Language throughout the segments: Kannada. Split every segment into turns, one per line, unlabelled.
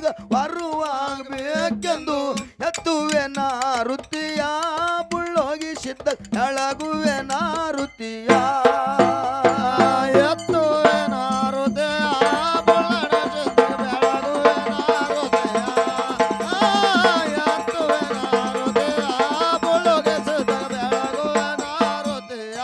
ನನಗ ಬರುವಾಗಬೇಕೆಂದು ಎತ್ತುವೆ ನಾರುತಿಯ ಬುಳ್ಳೋಗಿ ಸಿದ್ಧ ಎಳಗುವೆ ನಾರುತಿಯ
ಎತ್ತುವೆ ನಾರುತಿಯ ಬುಳ್ಳಣ ಸಿದ್ಧ ಬೆಳಗುವೆ ನಾರುತಿಯ ಎತ್ತುವೆ ನಾರುತಿಯ ಬುಳ್ಳೋಗಿ ಸಿದ್ಧ ಬೆಳಗುವೆ ನಾರುತಿಯ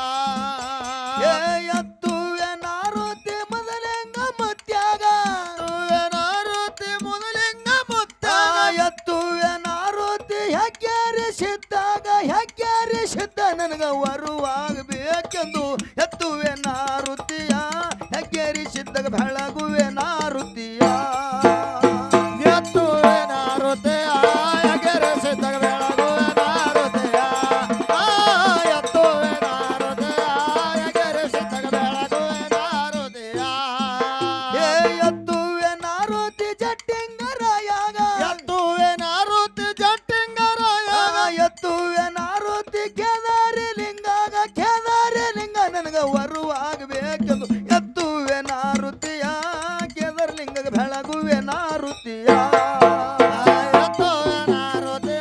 ಎತ್ತುವೆ ನಾರುತಿ ಮೊದಲೆಂಗ ಮುತ್ಯಾಗ
ಎತ್ತುವೆ ನಾರುತಿ ಮೊದಲಿಂಗ ಮುತ್ತಾಗ
ಎತ್ತುವೆ ನಾರುತಿ ಹೆಗ್ಗೇರಿಸಿದ್ದಾಗ ಹೆಗ್ಗೇರಿಸಿದ್ದ ನನಗ ಬರುವಾಗಬೇಕೆಂದು ಎತ್ತುವೆ ನಾರುತಿಯ ಹೆಗ್ಗೇರಿಸಿದ್ದಾಗ ಬೆಳಗುವೆ ನಾರುತಿಯ
ಎತ್ತುವೆ ನಾರುತಿಯ ಹೆಗ್ಗೇರಿಸಿದ್ದಾಗ ಬೆಳಗುವೆ ನಾರುತಿಯ ಎತ್ತುವೆ ನಾರುತಿಯ ಹೆಗ್ಗೇರಿಸಿದ್ದಾಗ ಬೆಳಗುವೆ ನಾರುತಿಯ
ಎತ್ತುವೆ ನಾರುತಿ ಜಟ್ಟಿಂಗರಾಯಾಗ
ಎತ್ತುವೆ ನಾರುತಿ ಜಟ್ಟಿಂಗರಾಯ
ಎತ್ತುವೆ ನಾರುತಿ ಕೇದಾರಿ ಲಿಂಗ ನನಗ ಬರುವಾಗಬೇಕೆಂದು ಎತ್ತುವೆ ನಾರುತಿಯ ಕೇದಾರ ಲಿಂಗ ಬೆಳಗುವೆ ನಾರುತಿಯ
ಎತ್ತುವೆ ನಾರುತಿಯ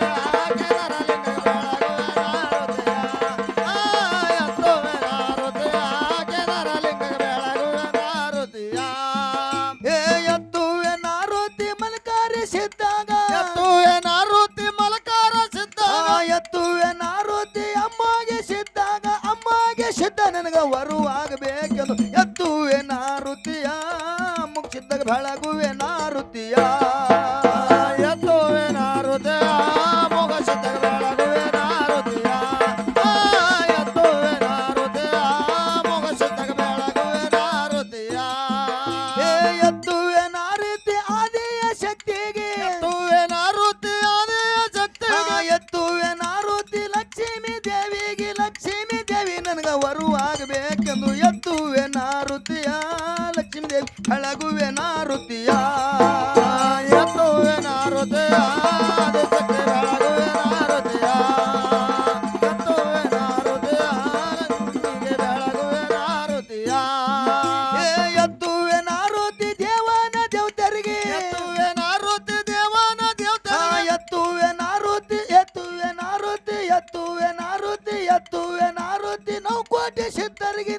ಕೇದಾರಲಿಂಗ ಬೆಳಗುವೆ ನಾರುತಿಯ ಎತ್ತುವೆ ನಾರುತಿಯ ಕೇದಾರಲಿಂಗ ಬೆಳಗುವೆ ನಾರುತಿಯ
ಎತ್ತುವೆ ನಾರುತಿ ಮಲಕಾರಿಸಿದ್ದಾಗ
ಎತ್ತುವೆ ನಾರುತಿ ಮಲಕಾರ ಸಿದ್ಧ
ಎತ್ತುವೆ ನಾರುತಿ ಅಮ್ಮಗೆ ಸಿದ್ಧ ನನಗ ಬರುವಾಗಬೇಕೆಂದು ಎತ್ತುವೆ ನಾರುತಿಯ ಮುಗಿಸಿದ್ದಾಗ ಬೆಳಗುವೆ ನಾರುತಿಯ
ಎತ್ತುವೆ ನಾರುತಿಯ ಮೊಗ ಸಿದ್ಧ ಬೆಳಗುವೆ ನಾರುತಿಯ ಎತ್ತುವೆ ನಾರುತಿಯ ಮೊಗ ಸಿದ್ಧ ಬೆಳಗುವೆ ನಾರುತಿಯ
ಎತ್ತುವೆ ನಾರುತಿ ಆದಿಯ ಶಕ್ತಿಗೆ
ಎತ್ತುವೆ ನಾರುತಿ ಆದಿಯ ಶಕ್ತಿಗೆ
ಎತ್ತುವೆ ನಾರುತಿ ಲಕ್ಷ್ಮೀ ದೇವಿ ನನಗ ಬರುವಾಗಬೇಕೆಂದು ಎತ್ತುವೆ ನಾರುತಿಯ ಲಕ್ಷ್ಮೀ ದೇವಿ ಬೆಳಗುವೆ ನಾರುತಿಯ
ಎತ್ತುವೆ ನಾರುತಿಯ ಆದಿಶಕ್ತಿ ಬೆಳಗುವೆ ನಾರುತಿಯ ಎತ್ತುವೆ ನಾರುತಿಯ ಲಕ್ಷ್ಮಿಗೆ ಬೆಳಗುವೆ ನಾರುತಿಯ
ಎತ್ತುವೆ ನಾರುತಿ ದೇವನ ದೇವತರಿಗೆ
ಎತ್ತುವೆ ನಾರುತಿ ದೇವನ ದೇವತೆಗೆ
ಎತ್ತುವೆ ನಾರುತಿ ನೌಕೋಟಿ ಸಿದ್ಧರಿಗೆ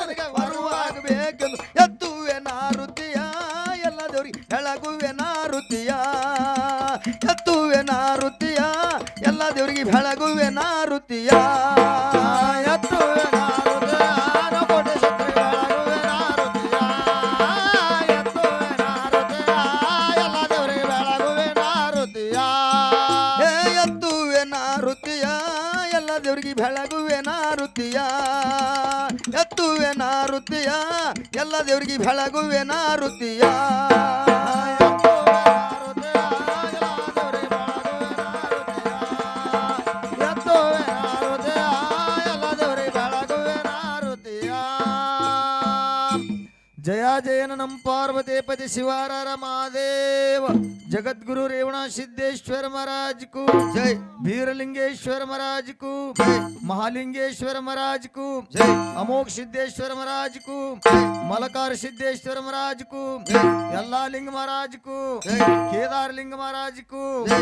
ನನಗೆ ಬರುವಾಗಬೇಕೆಂದು ಎತ್ತುವೆ ನಾರುತಿಯ ಎಲ್ಲ ದೇವರಿಗೆ ಬೆಳಗುವೆ ನಾರುತಿಯ ಎತ್ತುವೆ ನಾರುತಿಯ ಎಲ್ಲ ದೇವರಿಗೆ ಬೆಳಗುವೆ ನಾರುತಿಯ
ಎತ್ತುವೆ ನಾರುತಿಯ ನಕೋಟಿ ಸಿದ್ಧರಿಗೆ ಬೆಳಗುವೆ ನಾರುತಿಯ ಎತ್ತುವೆ ನಾರುತಿಯ ಎಲ್ಲ ದೇವರಿಗೆ ಬೆಳಗುವೆ ನಾರುತಿಯ
ಎತ್ತುವೆ ನಾರುತಿಯ ಎಲ್ಲ ದೇವರಿಗೆ ಬೆಳಗುವೆ ನಾರುತಿಯ ಎತ್ತುವೆ ನಾರುತಿಯ ಎಲ್ಲ ದೇವರಿಗೆ ಬೆಳಗುವೆ ನಾರುತಿಯ
ಎತ್ತುವೆ ನಾರುತಿಯ ಎಲ್ಲ ದೇವರಿಗೆ ಬೆಳಗುವೆ ನಾರುತಿಯ ಜಯ ಜಯನ ನಂ ಪಾರ್ವತಿ ಪತಿ ಶಿವಾರ ಮಹಾದೇವ ಜಗದ್ಗುರು ರೇವಣ ಸಿದ್ದೇಶ್ವರ महाराज को
जय
भीरलिंगेश्वर महाराज को महालिंगेश्वर महाराज को अमोघ सिद्धेश्वर महाराज को मलकार सिद्धेश्वर महाराज को यल्ला लिंग महाराज को केदार लिंग महाराज को